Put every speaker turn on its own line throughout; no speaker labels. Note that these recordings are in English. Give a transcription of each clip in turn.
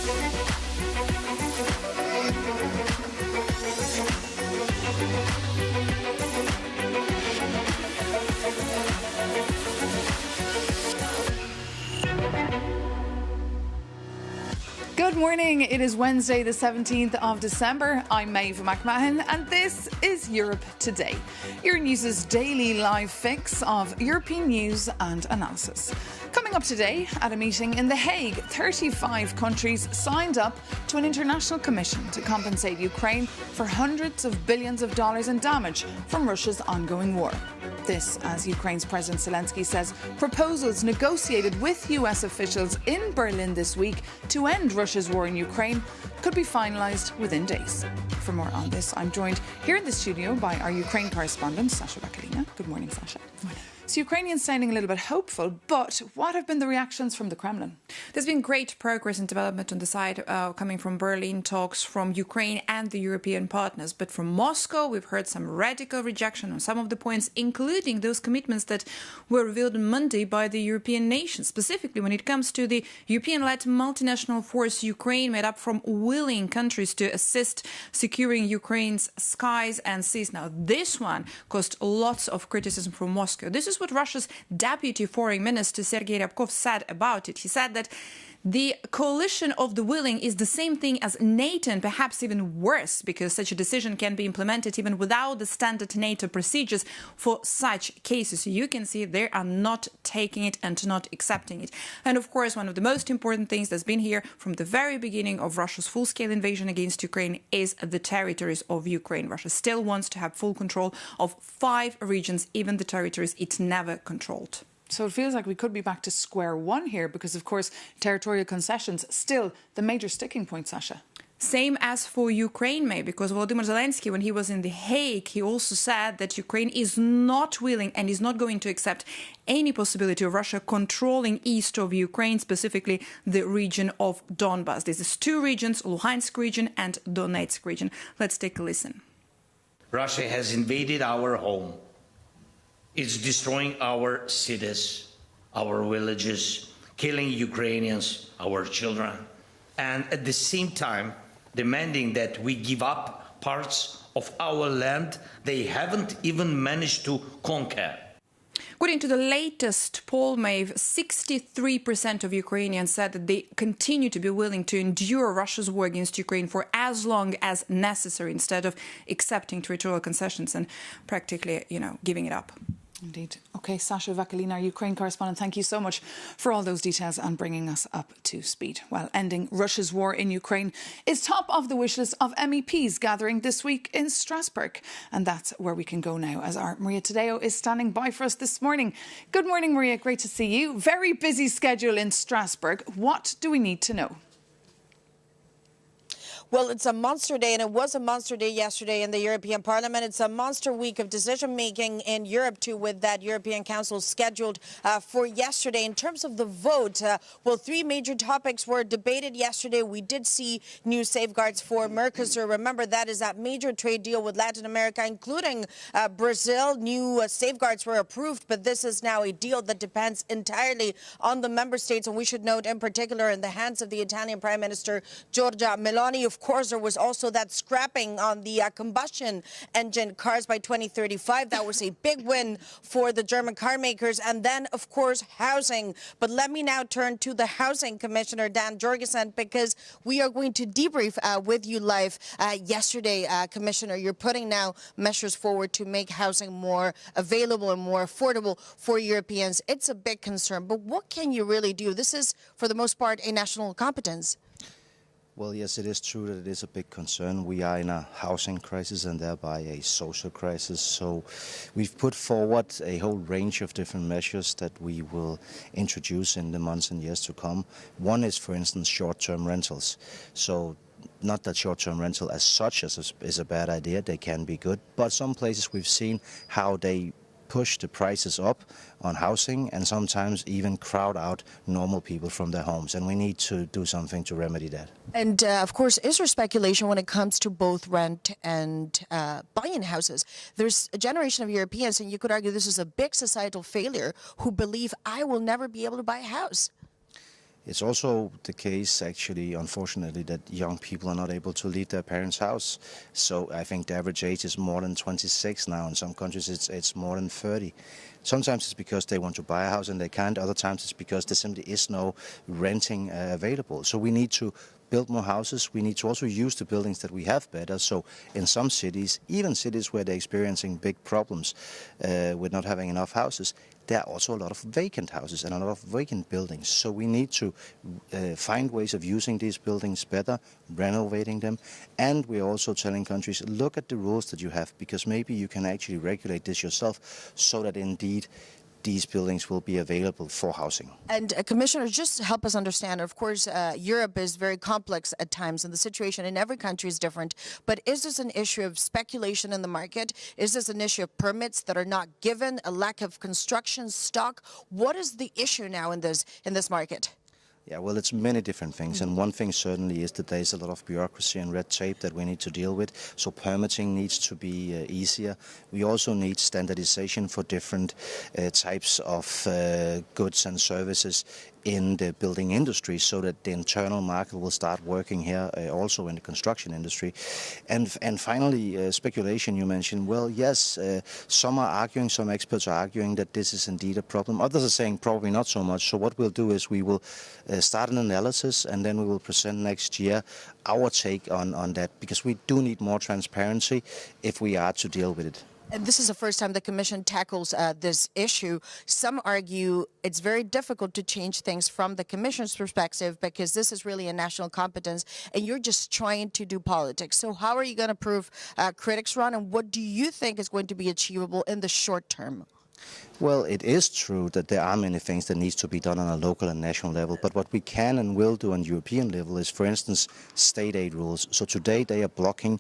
Good morning. It is Wednesday, the 17th of December. I'm Maeve McMahon, and this is Europe Today, Euronews' daily live fix of European news and analysis. Coming up today, at a meeting in The Hague, 35 countries signed up to an international commission to compensate Ukraine for hundreds of billions of dollars in damage from Russia's ongoing war. This, as Ukraine's President Zelensky says, proposals negotiated with US officials in Berlin this week to end Russia's war in Ukraine could be finalised within days. For more on this, I'm joined here in the studio by our Ukraine correspondent, Sasha Vakalina. Good morning, Sasha. Good morning. So Ukrainians sounding a little bit hopeful, but what have been the reactions from the Kremlin?
There's been great progress and development on the side coming from Berlin, talks from Ukraine and the European partners. But from Moscow, we've heard some radical rejection on some of the points, including those commitments that were revealed on Monday by the European nations, specifically when it comes to the European-led multinational force Ukraine, made up from willing countries to assist securing Ukraine's skies and seas. Now, this one caused lots of criticism from Moscow. This is what Russia's Deputy Foreign Minister Sergei Ryabkov said about it. He said that the coalition of the willing is the same thing as NATO, and perhaps even worse, because such a decision can be implemented even without the standard NATO procedures for such cases. So you can see they are not taking it and not accepting it. And of course, one of the most important things that's been here from the very beginning of Russia's full-scale invasion against Ukraine is the territories of Ukraine. Russia still wants to have full control of 5 regions, even the territories it never controlled.
So it feels like we could be back to square one here because, of course, territorial concessions still the major sticking point, Sasha.
Same as for Ukraine, May, because Volodymyr Zelensky, when he was in The Hague, he also said that Ukraine is not willing and is not going to accept any possibility of Russia controlling east of Ukraine, specifically the region of Donbas. This is 2 regions, Luhansk region and Donetsk region. Let's take a listen.
Russia has invaded our home. It's destroying our cities, our villages, killing Ukrainians, our children, and at the same time demanding that we give up parts of our land they haven't even managed to conquer.
According to the latest poll, Maeve, 63% of Ukrainians said that they continue to be willing to endure Russia's war against Ukraine for as long as necessary instead of accepting territorial concessions and practically, giving it up.
Indeed. OK, Sasha Vakalina, our Ukraine correspondent, thank you so much for all those details and bringing us up to speed. Well, ending Russia's war in Ukraine is top of the wish list of MEPs gathering this week in Strasbourg. And that's where we can go now, as our Maria Tadeo is standing by for us this morning. Good morning, Maria. Great to see you. Very busy schedule in Strasbourg. What do we need to know?
Well, it's a monster day, and it was a monster day yesterday in the European Parliament. It's a monster week of decision-making in Europe, too, with that European Council scheduled for yesterday. In terms of the vote, 3 major topics were debated yesterday. We did see new safeguards for Mercosur. Remember, that is that major trade deal with Latin America, including Brazil. New safeguards were approved, but this is now a deal that depends entirely on the member states. And we should note, in particular, in the hands of the Italian Prime Minister, Giorgia Meloni. Of course, there was also that scrapping on the combustion engine cars by 2035. That was a big win for the German car makers. And then, of course, housing. But let me now turn to the Housing Commissioner, Dan Jorgensen, because we are going to debrief with you live. Yesterday, Commissioner, you're putting now measures forward to make housing more available and more affordable for Europeans. It's a big concern, but what can you really do? This is, for the most part, a national competence.
Well, yes, it is true that it is a big concern. We are in a housing crisis and thereby a social crisis. So we've put forward a whole range of different measures that we will introduce in the months and years to come. One is, for instance, short-term rentals. So not that short-term rental as such is a bad idea. They can be good. But some places we've seen how they push the prices up on housing and sometimes even crowd out normal people from their homes. And we need to do something to remedy that.
And of course, is there speculation when it comes to both rent and buying houses? There's a generation of Europeans, and you could argue this is a big societal failure, who believe I will never be able to buy a house.
It's also the case, actually, unfortunately, that young people are not able to leave their parents' house. So I think the average age is more than 26 now. In some countries, it's more than 30. Sometimes it's because they want to buy a house and they can't. Other times it's because there simply is no renting available. So we need to build more houses. We need to also use the buildings that we have better. So in some cities, even cities where they're experiencing big problems with not having enough houses, there are also a lot of vacant houses and a lot of vacant buildings. So we need to find ways of using these buildings better, renovating them. And we're also telling countries, look at the rules that you have, because maybe you can actually regulate this yourself so that indeed these buildings will be available for housing.
And Commissioner, just help us understand, of course, Europe is very complex at times and the situation in every country is different. But is this an issue of speculation in the market? Is this an issue of permits that are not given, a lack of construction stock? What is the issue now in this market?
Yeah, well, it's many different things. And one thing certainly is that there's a lot of bureaucracy and red tape that we need to deal with. So permitting needs to be easier. We also need standardization for different types of goods and services in the building industry so that the internal market will start working here also in the construction industry. And finally, speculation you mentioned. Well, yes, some are arguing, some experts are arguing that this is indeed a problem. Others are saying probably not so much. So what we'll do is we will start an analysis and then we will present next year our take on that, because we do need more transparency if we are to deal with it.
And this is the first time the Commission tackles this issue. Some argue it's very difficult to change things from the Commission's perspective because this is really a national competence and you're just trying to do politics. So how are you going to prove critics wrong, and what do you think is going to be achievable in the short term?
Well, it is true that there are many things that needs to be done on a local and national level, but what we can and will do on European level is, for instance, state aid rules. So today they are blocking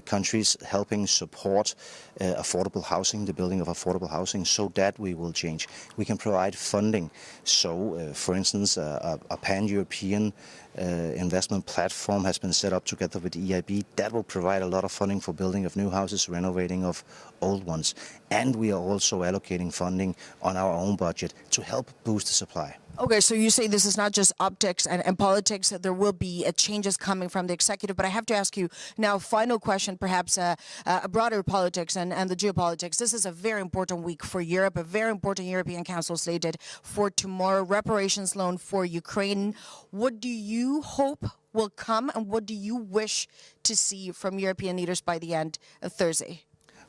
countries helping support affordable housing, the building of affordable housing, so that we will change. We can provide funding. So, for instance, a pan-European investment platform has been set up together with the EIB. That will provide a lot of funding for building of new houses, renovating of old ones. And we are also allocating funding on our own budget to help boost the supply.
Okay, so you say this is not just optics and politics, that there will be changes coming from the executive, but I have to ask you now, final question, perhaps a broader politics and the geopolitics. This is a very important week for Europe, a very important European Council slated for tomorrow, reparations loan for Ukraine. What do you hope will come and what do you wish to see from European leaders by the end of Thursday?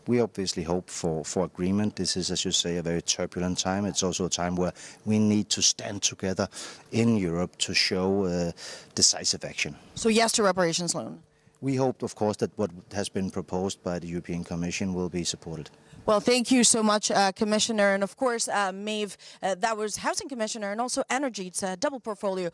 We obviously hope for agreement. This is, as you say, a very turbulent time. It's also a time where we need to stand together in Europe to show decisive action.
So yes to reparations loan?
We hope, of course, that what has been proposed by the European Commission will be supported.
Well, thank you so much, Commissioner. And of course, Maeve, that was Housing Commissioner and also Energy. It's a double portfolio.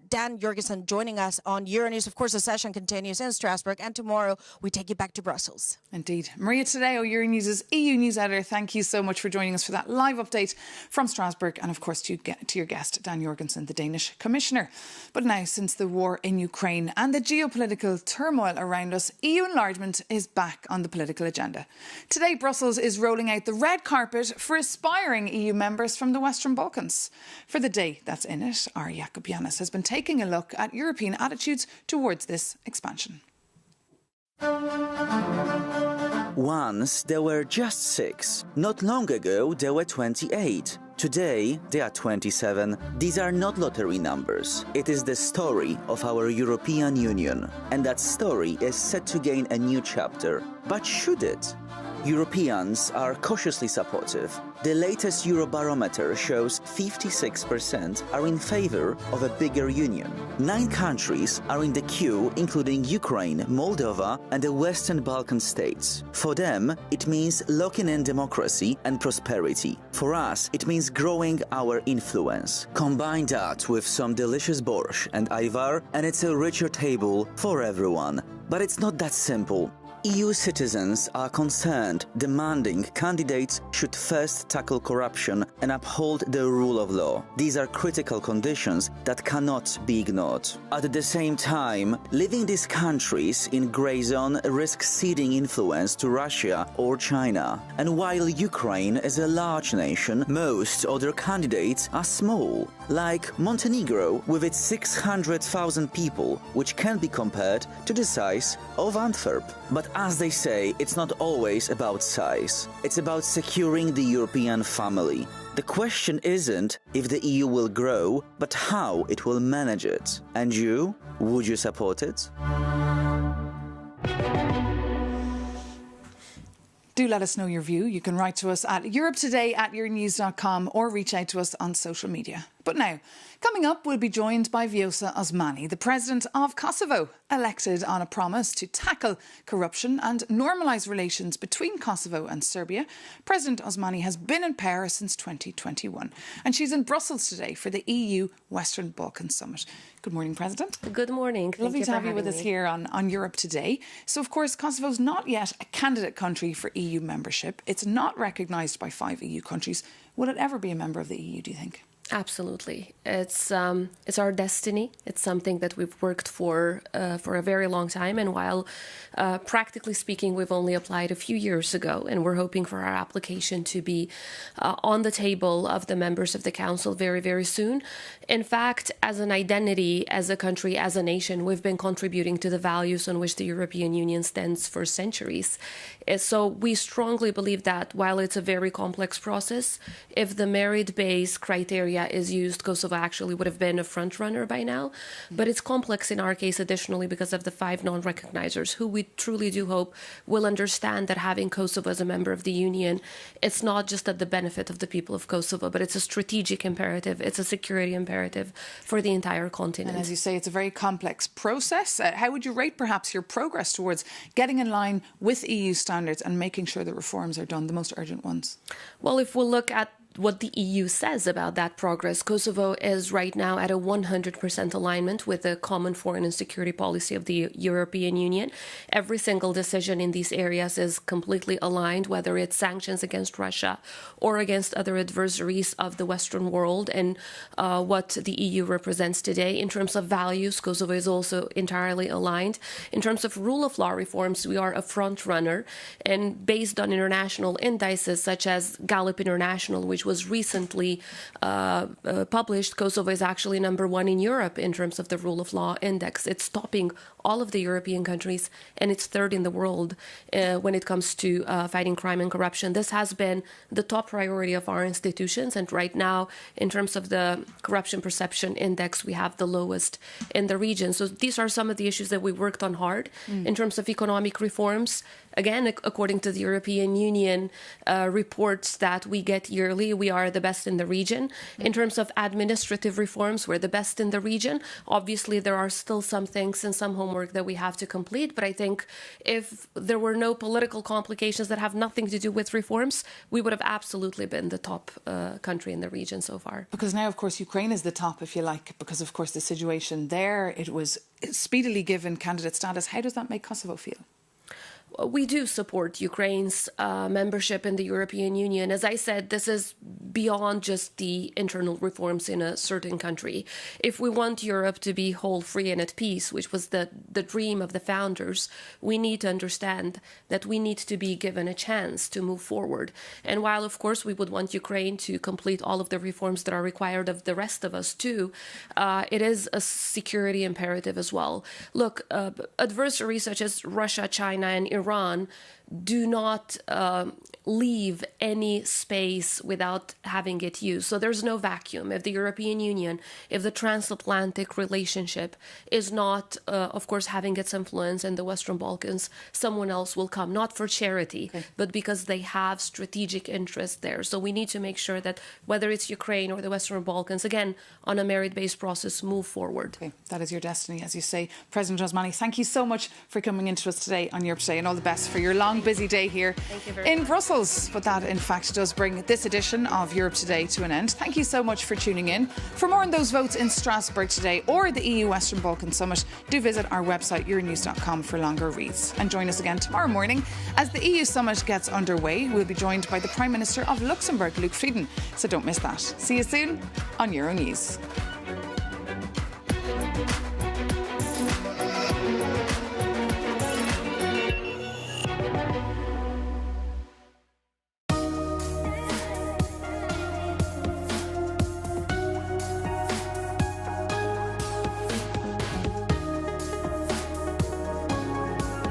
Dan Jorgensen joining us on Euronews. Of course, the session continues in Strasbourg, and tomorrow we take you back to Brussels.
Indeed. Maria Tadeo, Euronews' EU News Editor, thank you so much for joining us for that live update from Strasbourg, and of course to your guest, Dan Jorgensen, the Danish Commissioner. But now, since the war in Ukraine and the geopolitical turmoil around us, EU enlargement is back on the political agenda. Today, Brussels is rolling out the red carpet for aspiring EU members from the Western Balkans. For the day that's in it, our Jakob Janis has been taking a look at European attitudes towards this expansion.
Once there were just 6. Not long ago there were 28. Today, there are 27. These are not lottery numbers. It is the story of our European Union. And that story is set to gain a new chapter. But should it? Europeans are cautiously supportive. The latest Eurobarometer shows 56% are in favor of a bigger union. 9 countries are in the queue, including Ukraine, Moldova, and the Western Balkan states. For them, it means locking in democracy and prosperity. For us, it means growing our influence. Combine that with some delicious borscht and ayvar, and it's a richer table for everyone. But it's not that simple. EU citizens are concerned, demanding candidates should first tackle corruption and uphold the rule of law. These are critical conditions that cannot be ignored. At the same time, leaving these countries in grey zone risks ceding influence to Russia or China. And while Ukraine is a large nation, most other candidates are small. like Montenegro with its 600,000 people, which can be compared to the size of Antwerp. But as they say, it's not always about size. It's about securing the European family. The question isn't if the EU will grow, but how it will manage it. And you? Would you support it?
Do let us know your view. You can write to us at europetoday@euronews.com or reach out to us on social media. But now, coming up, we'll be joined by Vjosa Osmani, the president of Kosovo, elected on a promise to tackle corruption and normalise relations between Kosovo and Serbia. President Osmani has been in power since 2021, and she's in Brussels today for the EU Western Balkans Summit. Good morning, President.
Good morning.
Lovely to have you with us here on Europe Today. So, of course, Kosovo's not yet a candidate country for EU membership. It's not recognised by 5 EU countries. Will it ever be a member of the EU, do you think?
Absolutely. It's our destiny. It's something that we've worked for a very long time. And while practically speaking, we've only applied a few years ago, and we're hoping for our application to be on the table of the members of the Council very, very soon. In fact, as an identity, as a country, as a nation, we've been contributing to the values on which the European Union stands for centuries. So we strongly believe that while it's a very complex process, if the merit-based criteria is used, Kosovo actually would have been a front runner by now. But it's complex in our case additionally because of the 5 non-recognizers who we truly do hope will understand that having Kosovo as a member of the Union, it's not just at the benefit of the people of Kosovo, but it's a strategic imperative, it's a security imperative for the entire continent.
And as you say, it's a very complex process. How would you rate perhaps your progress towards getting in line with EU standards and making sure that reforms are done, the most urgent ones?
Well, if we look at what the EU says about that progress, Kosovo is right now at a 100% alignment with the common foreign and security policy of the European Union. Every single decision in these areas is completely aligned, whether it's sanctions against Russia or against other adversaries of the Western world and what the EU represents today. In terms of values, Kosovo is also entirely aligned. In terms of rule of law reforms, we are a front runner. And based on international indices such as Gallup International, which was recently published, Kosovo is actually number 1 in Europe in terms of the rule of law index. It's topping all of the European countries, and it's 3rd in the world when it comes to fighting crime and corruption. This has been the top priority of our institutions, and right now, in terms of the corruption perception index, we have the lowest in the region. So these are some of the issues that we worked on hard. In terms of economic reforms, again, according to the European Union reports that we get yearly, we are the best in the region. In terms of administrative reforms, we're the best in the region. Obviously, there are still some things and some homework that we have to complete. But I think if there were no political complications that have nothing to do with reforms, we would have absolutely been the top country in the region so far.
Because now, of course, Ukraine is the top, if you like, because, of course, the situation there, it was speedily given candidate status. How does that make Kosovo feel?
We do support Ukraine's membership in the European Union. As I said, this is beyond just the internal reforms in a certain country. If we want Europe to be whole, free and at peace, which was the dream of the founders, we need to understand that we need to be given a chance to move forward. And while, of course, we would want Ukraine to complete all of the reforms that are required of the rest of us too, it is a security imperative as well. Look, adversaries such as Russia, China and Iran do not leave any space without having it used. So there's no vacuum. If the European Union, if the transatlantic relationship is not, of course, having its influence in the Western Balkans, someone else will come, not for charity, but because they have strategic interest there. So we need to make sure that whether it's Ukraine or the Western Balkans, again, on a merit-based process, move forward.
Okay. That is your destiny, as you say. President Osmani, thank you so much for coming into us today on Europe Today, and all the best for your long, busy day here in Brussels. But that, in fact, does bring this edition of Europe Today to an end. Thank you so much for tuning in. For more on those votes in Strasbourg today or the EU Western Balkans Summit, do visit our website euronews.com for longer reads. And join us again tomorrow morning as the EU Summit gets underway. We'll be joined by the Prime Minister of Luxembourg, Luc Frieden. So don't miss that. See you soon on Euronews.